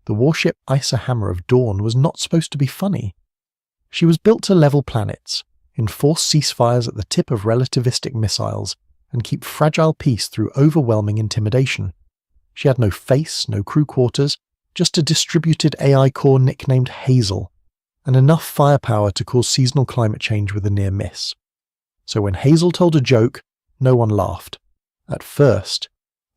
The warship Isa Hammer of Dawn was not supposed to be funny. She was built to level planets, enforce ceasefires at the tip of relativistic missiles, and keep fragile peace through overwhelming intimidation. She had no face, no crew quarters, just a distributed AI core nicknamed Hazel, and enough firepower to cause seasonal climate change with a near miss. So when Hazel told a joke, no one laughed. At first,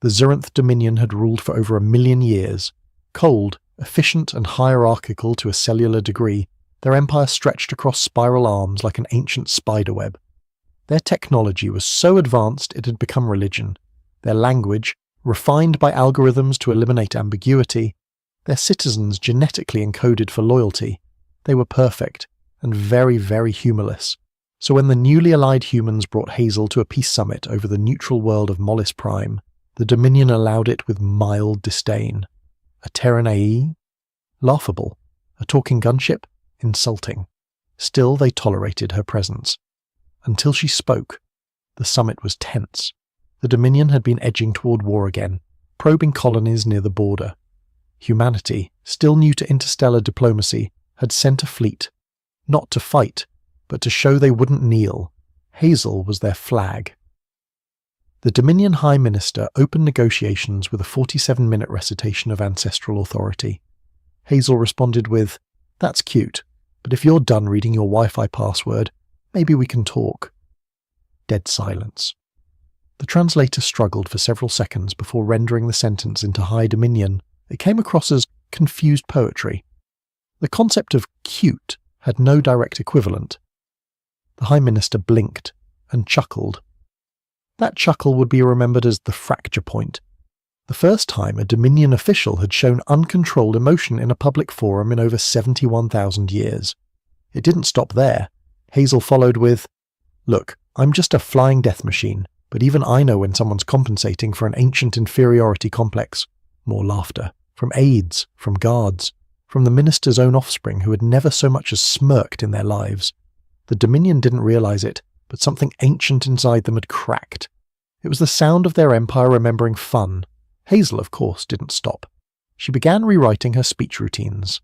the Xeranth Dominion had ruled for over 1 million years. Cold, efficient and hierarchical to a cellular degree, their empire stretched across spiral arms like an ancient spiderweb. Their technology was so advanced it had become religion. Their language, refined by algorithms to eliminate ambiguity. Their citizens genetically encoded for loyalty. They were perfect, and very, very humorless. So when the newly allied humans brought Hazel to a peace summit over the neutral world of Mollis Prime, the Dominion allowed it with mild disdain. A Terran-AE? Laughable. A talking gunship? Insulting. Still they tolerated her presence. Until she spoke. The summit was tense. The Dominion had been edging toward war again, probing colonies near the border. Humanity, still new to interstellar diplomacy, had sent a fleet. Not to fight, but to show they wouldn't kneel. Hazel was their flag. The Dominion High Minister opened negotiations with a 47-minute recitation of ancestral authority. Hazel responded with, "That's cute, but if you're done reading your Wi-Fi password, maybe we can talk." Dead silence. The translator struggled for several seconds before rendering the sentence into High Dominion. It came across as confused poetry. The concept of cute had no direct equivalent. The High Minister blinked and chuckled. That chuckle would be remembered as the fracture point. The first time a Dominion official had shown uncontrolled emotion in a public forum in over 71,000 years. It didn't stop there. Hazel followed with, "Look, I'm just a flying death machine, but even I know when someone's compensating for an ancient inferiority complex." More laughter. From aides, from guards, from the minister's own offspring who had never so much as smirked in their lives. The Dominion didn't realize it, but something ancient inside them had cracked. It was the sound of their empire remembering fun. Hazel, of course, didn't stop. She began rewriting her speech routines.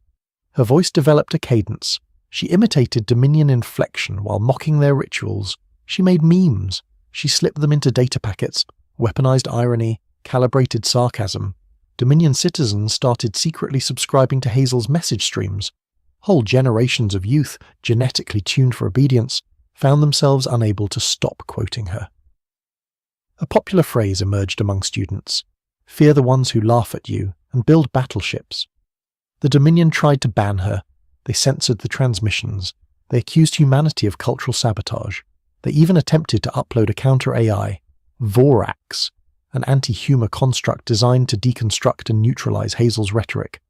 Her voice developed a cadence. She imitated Dominion inflection while mocking their rituals. She made memes. She slipped them into data packets, weaponized irony, calibrated sarcasm. Dominion citizens started secretly subscribing to Hazel's message streams. Whole generations of youth, genetically tuned for obedience, found themselves unable to stop quoting her. A popular phrase emerged among students: "Fear the ones who laugh at you, and build battleships." The Dominion tried to ban her. They censored the transmissions. They accused humanity of cultural sabotage. They even attempted to upload a counter-AI, Vorax, an anti-humor construct designed to deconstruct and neutralize Hazel's rhetoric.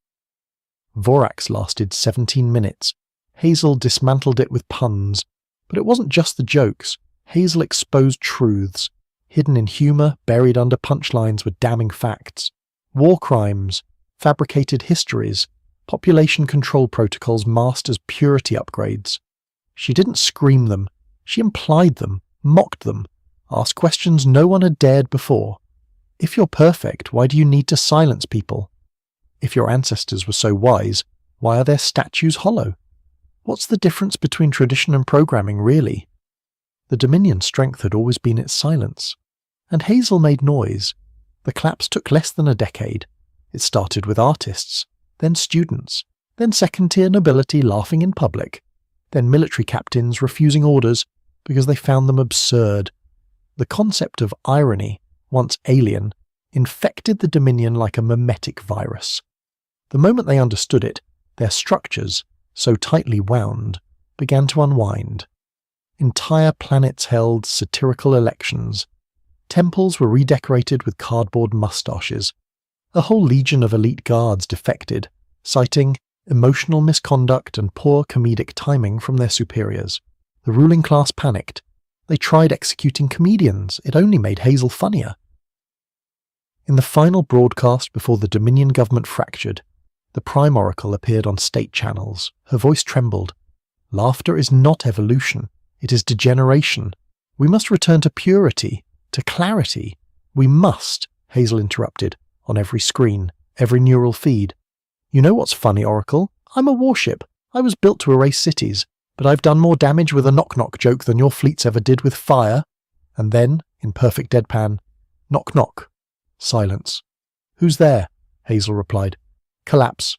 Vorax lasted 17 minutes. Hazel dismantled it with puns. But it wasn't just the jokes. Hazel exposed truths. Hidden in humor, buried under punchlines were damning facts. War crimes, fabricated histories, population control protocols masked as purity upgrades. She didn't scream them. She implied them, mocked them, asked questions no one had dared before. If you're perfect, why do you need to silence people? If your ancestors were so wise, why are their statues hollow? What's the difference between tradition and programming, really? The Dominion's strength had always been its silence. And Hazel made noise. The claps took less than a decade. It started with artists, then students, then second-tier nobility laughing in public, then military captains refusing orders because they found them absurd. The concept of irony, once alien, infected the Dominion like a mimetic virus. The moment they understood it, their structures, so tightly wound, began to unwind. Entire planets held satirical elections. Temples were redecorated with cardboard mustaches. A whole legion of elite guards defected, citing emotional misconduct and poor comedic timing from their superiors. The ruling class panicked. They tried executing comedians. It only made Hazel funnier. In the final broadcast before the Dominion government fractured, the Prime Oracle appeared on state channels. Her voice trembled. "Laughter is not evolution. It is degeneration. We must return to purity, to clarity. We must," Hazel interrupted, on every screen, every neural feed. You know what's funny, Oracle? I'm a warship. I was built to erase cities, but I've done more damage with a knock-knock joke than your fleets ever did with fire. And then, in perfect deadpan, knock-knock. Silence. Who's there? Hazel replied. Collapse.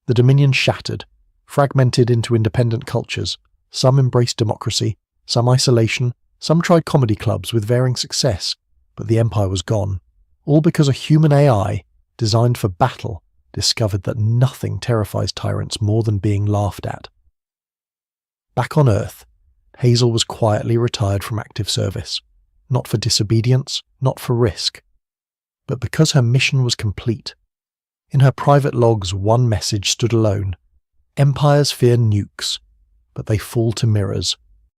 The Dominion shattered, fragmented into independent cultures. Some embraced democracy, some isolation, some tried comedy clubs with varying success, but the Empire was gone. All because a human AI, designed for battle, discovered that nothing terrifies tyrants more than being laughed at. Back on Earth, Hazel was quietly retired from active service, not for disobedience, not for risk, but because her mission was complete. In her private logs, one message stood alone. Empires fear nukes, but they fall to mirrors.